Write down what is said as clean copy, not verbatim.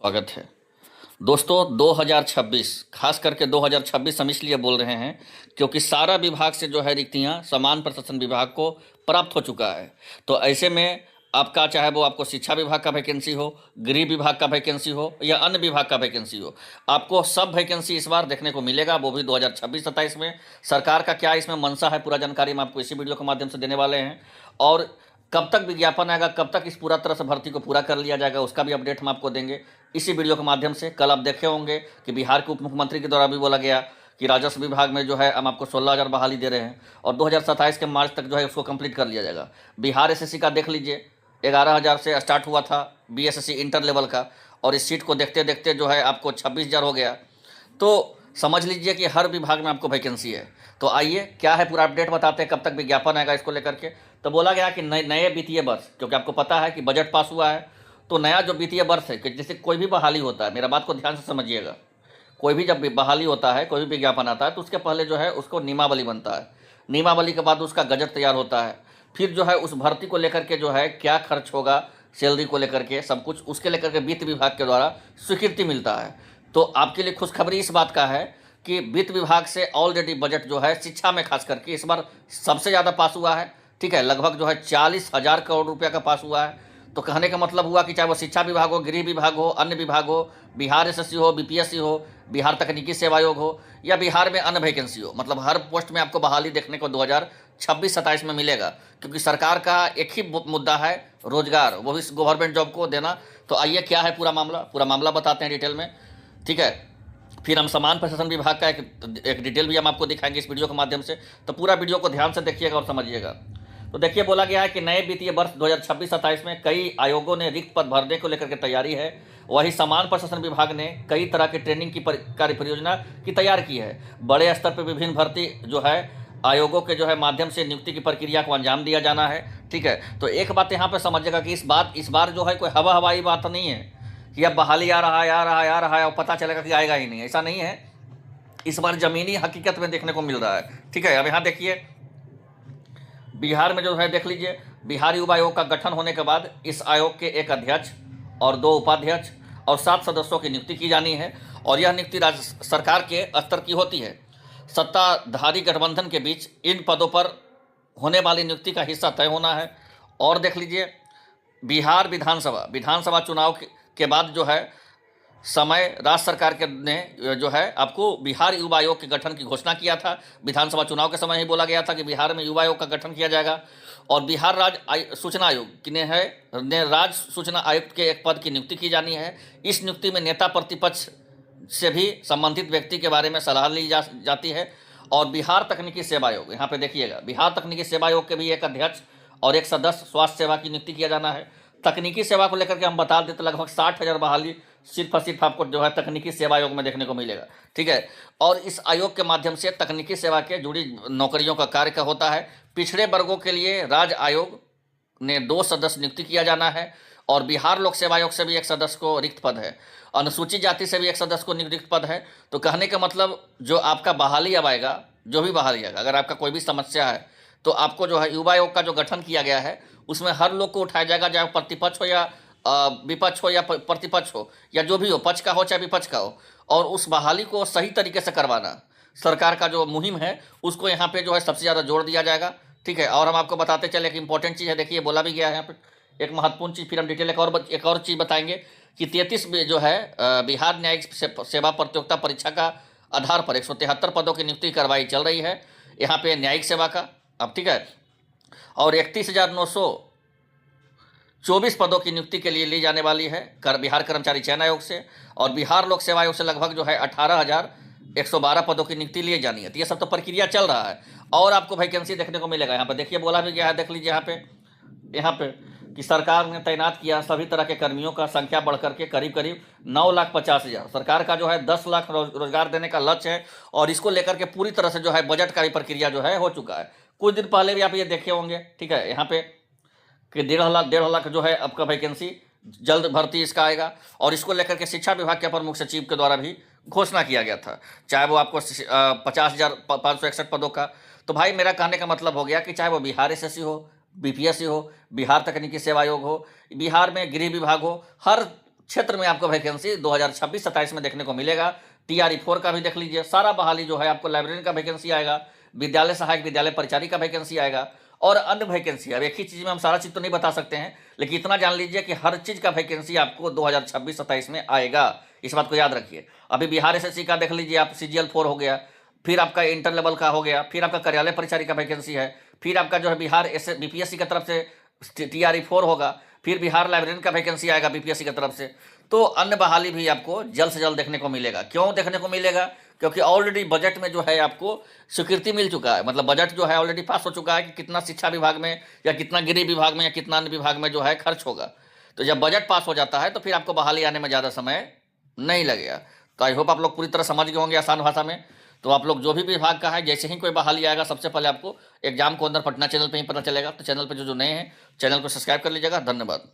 स्वागत है। दोस्तों 2026 खास करके 2026 हम इसलिए बोल रहे हैं क्योंकि सारा विभाग से जो है रिक्तियां समान प्रशासन विभाग को प्राप्त हो चुका है। तो ऐसे में आपका चाहे वो आपको शिक्षा विभाग का वैकेंसी हो, गृह विभाग का वैकेंसी हो या अन्य विभाग का वैकेंसी हो, आपको सब वैकेंसी इस बार देखने को मिलेगा, वो भी 2026-27 में। सरकार का क्या इसमें मंशा है, पूरा जानकारी हम आपको इसी वीडियो के माध्यम से देने वाले हैं। और कब तक विज्ञापन आएगा, कब तक इस पूरा तरह से भर्ती को पूरा कर लिया जाएगा, उसका भी अपडेट हम आपको देंगे इसी वीडियो के माध्यम से। कल आप देखे होंगे कि बिहार के उप मुख्यमंत्री के द्वारा भी बोला गया कि राजस्व विभाग में जो है हम आपको 16,000 बहाली दे रहे हैं और 2027 के मार्च तक जो है उसको कंप्लीट कर लिया जाएगा। बिहार एसएससी का देख लीजिए, 11,000 से स्टार्ट हुआ था बीएसएससी इंटर लेवल का, और इस सीट को देखते देखते जो है आपको 26,000 हो गया। तो समझ लीजिए कि हर विभाग में आपको वैकेंसी है। तो आइए क्या है पूरा अपडेट बताते हैं, कब तक विज्ञापन आएगा इसको लेकर के। तो बोला गया कि नए वित्तीय वर्ष, क्योंकि आपको पता है कि बजट पास हुआ है, तो नया जो वित्तीय वर्ष है कि जैसे कोई भी बहाली होता है, मेरा बात को ध्यान से समझिएगा, कोई भी जब बहाली होता है, कोई भी विज्ञापन आता है तो उसके पहले जो है उसको नियमावली बनता है। नियमावली के बाद उसका गजट तैयार होता है, फिर जो है उस भर्ती को लेकर के जो है क्या खर्च होगा, सैलरी को लेकर के सब कुछ उसके लेकर के वित्त विभाग के द्वारा स्वीकृति मिलता है। तो आपके लिए खुशखबरी इस बात का है कि वित्त विभाग से ऑलरेडी बजट जो है शिक्षा में खास करके इस बार सबसे ज़्यादा पास हुआ है। ठीक है, लगभग जो है 40,000 करोड़ रुपया का पास हुआ है। तो कहने का मतलब हुआ कि चाहे वो शिक्षा विभाग हो, गृह विभाग हो, अन्य विभाग हो, बिहार एसएससी हो, बीपीएससी हो, बिहार तकनीकी सेवा आयोग हो या बिहार में अन्य वैकेंसी हो, मतलब हर पोस्ट में आपको बहाली देखने को 2026-27 में मिलेगा। क्योंकि सरकार का एक ही मुद्दा है, रोजगार, वो भी गवर्नमेंट जॉब को देना। तो आइए क्या है पूरा मामला बताते हैं डिटेल में। ठीक है, फिर हम समान प्रशासन विभाग का एक डिटेल भी हम आपको दिखाएंगे इस वीडियो के माध्यम से। तो पूरा वीडियो को ध्यान से देखिएगा और समझिएगा। तो देखिए, बोला गया है कि नए वित्तीय वर्ष 2026-27 में कई आयोगों ने रिक्त पद भरने को लेकर के तैयारी है। वही समान प्रशासन विभाग ने कई तरह की ट्रेनिंग की कार्य परियोजना की तैयार की है। बड़े स्तर पर विभिन्न भर्ती जो है आयोगों के जो है माध्यम से नियुक्ति की प्रक्रिया को अंजाम दिया जाना है। ठीक है, तो एक बात यहाँ पर समझिएगा कि इस बार जो है कोई हवाई बात नहीं है कि अब बहाली आ रहा है और पता चलेगा कि आएगा ही नहीं, ऐसा नहीं है। इस बार जमीनी हकीकत में देखने को मिल रहा है। ठीक है, अब यहाँ देखिए बिहार में जो है देख लीजिए, बिहार युवा आयोग का गठन होने के बाद इस आयोग के एक अध्यक्ष और 2 उपाध्यक्ष और 7 सदस्यों की नियुक्ति की जानी है। और यह नियुक्ति राज्य सरकार के स्तर की होती है। सत्ताधारी गठबंधन के बीच इन पदों पर होने वाली नियुक्ति का हिस्सा तय होना है। और देख लीजिए, बिहार विधानसभा चुनाव के बाद जो है समय राज्य सरकार ने जो है आपको बिहार युवा आयोग के गठन की घोषणा किया था। विधानसभा चुनाव के समय ही बोला गया था कि बिहार में युवा आयोग का गठन किया जाएगा। और बिहार राज्य सूचना आयोग ने राज्य सूचना आयुक्त के एक पद की नियुक्ति की जानी है। इस नियुक्ति में नेता प्रतिपक्ष से भी संबंधित व्यक्ति के बारे में सलाह ली जाती है। और बिहार तकनीकी सेवा आयोग, यहाँ पे देखिएगा, बिहार तकनीकी सेवा आयोग के भी एक अध्यक्ष और एक सदस्य स्वास्थ्य सेवा की नियुक्ति किया जाना है। तकनीकी सेवा को लेकर के हम बता देते, लगभग 60,000 बहाली सिर्फ और सिर्फ आपको जो है तकनीकी सेवा आयोग में देखने को मिलेगा। ठीक है, और इस आयोग के माध्यम से तकनीकी सेवा के जुड़ी नौकरियों का कार्य का होता है। पिछड़े वर्गों के लिए राज्य आयोग ने 2 सदस्य नियुक्ति किया जाना है। और बिहार लोक सेवा आयोग से भी एक सदस्य को रिक्त पद है। अनुसूचित जाति से भी एक सदस्य को रिक्त पद है। तो कहने का मतलब जो आपका बहाली अब आएगा, जो भी बहाली आएगा, अगर आपका कोई भी समस्या है तो आपको जो है युवा आयोग का जो गठन किया गया है उसमें हर लोग को उठाया जाएगा, चाहे प्रतिपक्ष हो या विपक्ष हो या प्रतिपक्ष हो या जो भी हो, पक्ष का हो चाहे विपक्ष का हो। और उस बहाली को सही तरीके से करवाना सरकार का जो मुहिम है उसको यहाँ पे जो है सबसे ज़्यादा जोर दिया जाएगा। ठीक है, और हम आपको बताते चले एक इंपॉर्टेंट चीज़ है, देखिए बोला भी गया है यहाँ पे एक महत्वपूर्ण चीज़, फिर हम डिटेल एक और चीज़ बताएंगे कि 33 में जो है बिहार न्यायिक सेवा प्रतियोगिता परीक्षा का आधार पर 173 पदों की नियुक्ति कार्रवाई चल रही है यहाँ पे न्यायिक सेवा का। अब ठीक है, और 31,924 पदों की नियुक्ति के लिए ली जाने वाली है बिहार कर्मचारी चयन आयोग से। और बिहार लोक सेवा आयोग से लगभग जो है 18,112 पदों की नियुक्ति ली जानी है। तो ये सब तो प्रक्रिया चल रहा है और आपको वैकेंसी देखने को मिलेगा। यहाँ पर देखिए बोला भी गया है, देख लीजिए यहाँ पे कि सरकार ने तैनात किया सभी तरह के कर्मियों का संख्या बढ़कर के करीब 9,50,000। सरकार का जो है 10 लाख रोजगार देने का लक्ष्य है और इसको लेकर के पूरी तरह से जो है बजट का भी प्रक्रिया जो है हो चुका है। कुछ दिन पहले भी आप ये देखे होंगे। ठीक है, यहाँ पे कि 1.5 लाख जो है आपका वैकेंसी जल्द भर्ती इसका आएगा। और इसको लेकर के शिक्षा विभाग के अपर मुख्य सचिव के द्वारा भी घोषणा किया गया था, चाहे वो आपको 50,561 पदों का। तो भाई मेरा कहने का मतलब हो गया कि चाहे वो बिहार एसएससी हो, बीपीएससी हो, बिहार तकनीकी सेवा आयोग हो, बिहार में गृह विभाग हो, हर क्षेत्र में आपको वैकेंसी 2026-27 में देखने को मिलेगा। TRE 4 का भी देख लीजिए, सारा बहाली जो है आपको लाइब्रेरियन का वैकेंसी आएगा, विद्यालय सहायक, विद्यालय परिचारी का वैकेंसी आएगा और अन्य वैकेंसी। अब एक ही चीज़ में हम सारा चीज़ तो नहीं बता सकते हैं, लेकिन इतना जान लीजिए कि हर चीज़ का वैकेंसी आपको 2026-27 में आएगा, इस बात को याद रखिए। अभी बिहार SSC का देख लीजिए आप, CGL 4 हो गया, फिर आपका इंटर लेवल का हो गया, फिर आपका कार्यालय परिचारी का वैकेंसी है, फिर आपका जो है बिहार BPSC की तरफ से TRE 4 होगा, फिर बिहार लाइब्रेरियन का वैकेंसी आएगा BPSC की तरफ से। तो अन्य बहाली भी आपको जल्द से जल्द देखने को मिलेगा। क्यों देखने को मिलेगा? क्योंकि ऑलरेडी बजट में जो है आपको स्वीकृति मिल चुका है, मतलब बजट जो है ऑलरेडी पास हो चुका है कि कितना शिक्षा विभाग में या कितना गृह विभाग में या कितना अन्य विभाग में जो है खर्च होगा। तो जब बजट पास हो जाता है तो फिर आपको बहाली आने में ज़्यादा समय नहीं लगेगा। तो आई होप आप लोग पूरी तरह समझ गए होंगे आसान भाषा में। तो आप लोग जो भी विभाग का है, जैसे ही कोई बहाली आएगा सबसे पहले आपको एग्जाम को अंदर पटना चैनल पे ही पता चलेगा। तो चैनल पे जो नए हैं, चैनल को सब्सक्राइब कर लीजिएगा। धन्यवाद।